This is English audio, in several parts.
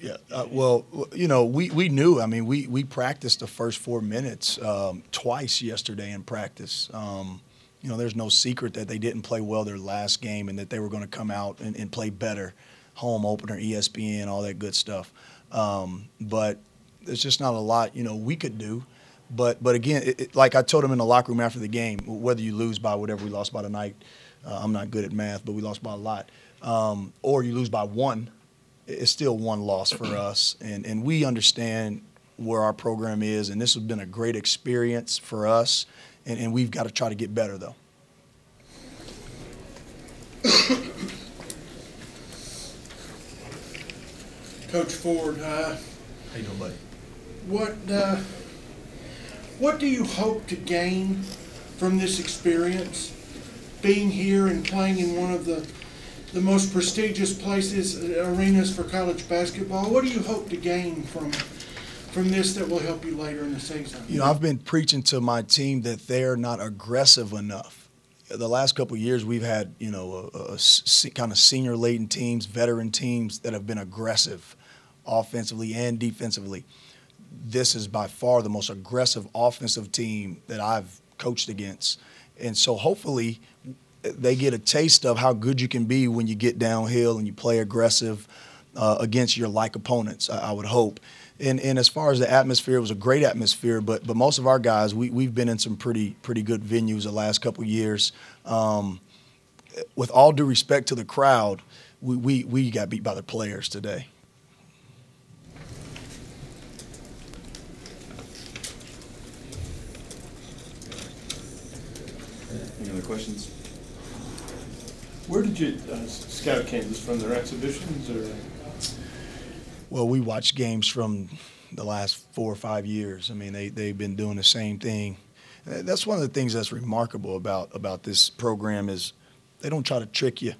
Yeah, well, you know, we knew. I mean, we practiced the first 4 minutes twice yesterday in practice. You know, there's no secret that they didn't play well their last game and that they were going to come out and play better. Home opener, ESPN, all that good stuff. But there's just not a lot, you know, we could do. But again, like I told them in the locker room after the game, whether you lose by whatever we lost by tonight, I'm not good at math, but we lost by a lot, or you lose by one, it's still one loss for us. And we understand where our program is, and this has been a great experience for us, and we've got to try to get better, though. Coach Ford, how you doing, buddy? What do you hope to gain from this experience, being here and playing in one of the most prestigious places, arenas for college basketball? What do you hope to gain from this that will help you later in the season? You know, I've been preaching to my team that they're not aggressive enough. The last couple of years we've had, you know, kind of senior-laden teams, veteran teams that have been aggressive offensively and defensively. This is by far the most aggressive offensive team that I've coached against. And so hopefully they get a taste of how good you can be when you get downhill and you play aggressive against your like opponents, I would hope. And as far as the atmosphere, it was a great atmosphere, but most of our guys, we've been in some pretty good venues the last couple of years. With all due respect to the crowd, we got beat by the players today. Any other questions? Where did you scout Kansas from? Their exhibitions, or? Well, we watched games from the last 4 or 5 years. I mean, they've been doing the same thing. That's one of the things that's remarkable about this program is they don't try to trick you.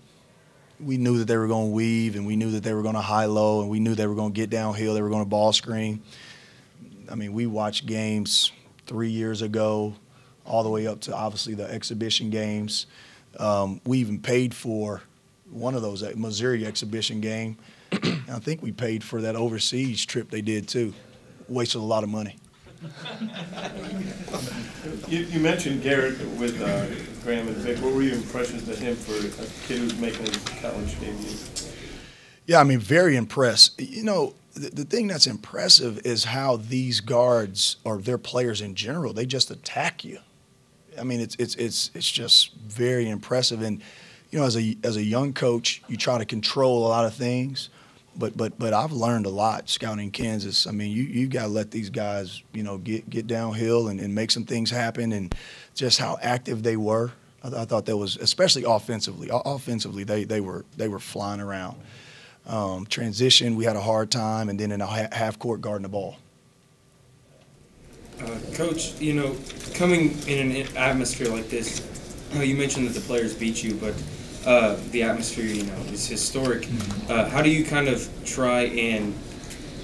We knew that they were going to weave, and we knew that they were going to high-low, and we knew they were going to get downhill, they were going to ball screen. I mean, we watched games 3 years ago all the way up to, obviously, the exhibition games. We even paid for one of those, Missouri exhibition game. And I think we paid for that overseas trip they did, too. Wasted a lot of money. You mentioned Garrett with Graham and Vic. What were your impressions of him for a kid who's making his college debut? Yeah, I mean, very impressed. You know, the thing that's impressive is how these guards, or their players in general, they just attack you. I mean, it's just very impressive. And, you know, as a young coach, you try to control a lot of things. But I've learned a lot scouting Kansas. I mean, you got to let these guys, you know, get downhill and make some things happen, and just how active they were. I thought that was, especially offensively. Offensively, they were flying around. Transition, we had a hard time, and then in a half court guarding the ball. Coach, you know, coming in an atmosphere like this, you mentioned that the players beat you, but the atmosphere, you know, is historic. How do you kind of try and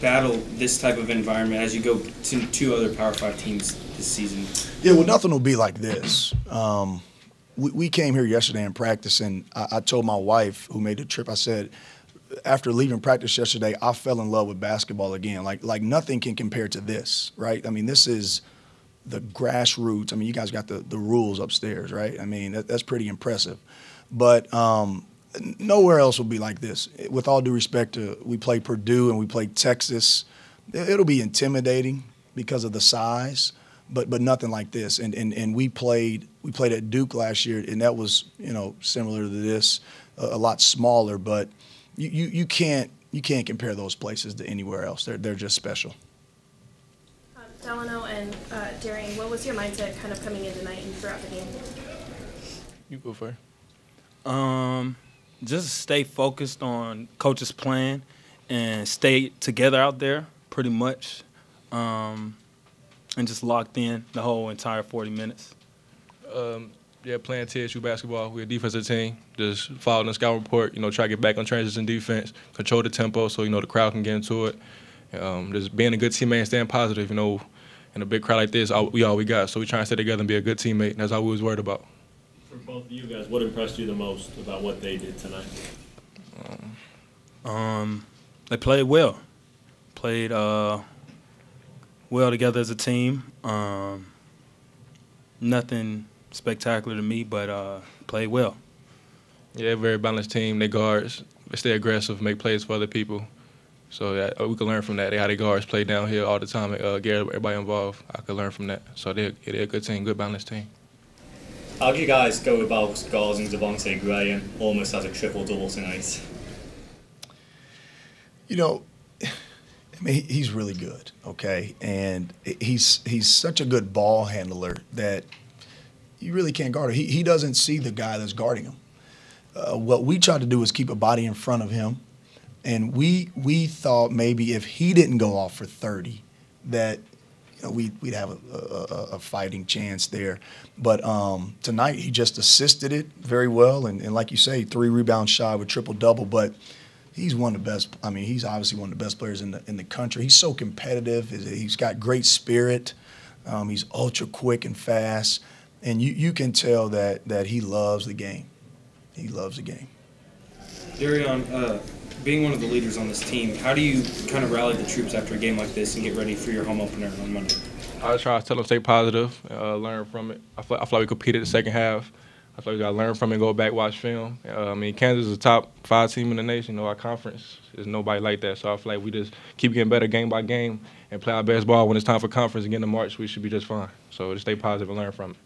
battle this type of environment as you go to 2 other Power 5 teams this season? Yeah, well, nothing will be like this. We came here yesterday in practice, and I told my wife, who made the trip, I said, after leaving practice yesterday, I fell in love with basketball again. Like nothing can compare to this, right? I mean, this is the grassroots. I mean, you guys got the rules upstairs, right? I mean, that's pretty impressive. But nowhere else will be like this. With all due respect to, we played Purdue and we played Texas. It'll be intimidating because of the size, but nothing like this. And we played at Duke last year, and that was, you know, similar to this, a lot smaller. But you can't compare those places to anywhere else. They're just special. Delano and Darreon, what was your mindset kind of coming in tonight and throughout the game? You go first. Just stay focused on coach's plan and stay together out there pretty much, and just locked in the whole entire 40 minutes. Yeah, playing TSU basketball. We're a defensive team. Just following the scout report, you know, try to get back on transition defense, control the tempo so, you know, the crowd can get into it. Just being a good teammate and staying positive, you know, in a big crowd like this, we all we got. So we try and stay together and be a good teammate, and that's all we was worried about. For both of you guys, what impressed you the most about what they did tonight? They played well. Played well together as a team. Nothing spectacular to me, but played well. Yeah, very balanced team. They guards, they stay aggressive, make plays for other people. So yeah, we can learn from that. They how they guards play down here all the time, get everybody involved. I could learn from that. So they're a good team, good balanced team. How do you guys go about guarding Devontae Graham almost as a triple-double tonight? You know, I mean, he's really good, okay? And he's such a good ball handler that you really can't guard him. He doesn't see the guy that's guarding him. What we tried to do is keep a body in front of him. And we thought maybe if he didn't go off for 30, that we'd have a fighting chance there. But tonight he just assisted it very well. And like you say, 3 rebounds shy with triple-double. But he's one of the best. I mean, he's obviously one of the best players in the country. He's so competitive. He's got great spirit. He's ultra quick and fast. And you can tell that he loves the game. He loves the game. Darreon, being one of the leaders on this team, how do you kind of rally the troops after a game like this and get ready for your home opener on Monday? I try to tell them stay positive, learn from it. I feel like we competed the second half. I feel like we got to learn from it and go back, watch film. I mean, Kansas is a top 5 team in the nation. Our conference, there's nobody like that. So I feel like we just keep getting better game by game and play our best ball. When it's time for conference again in March, we should be just fine. So just stay positive and learn from it.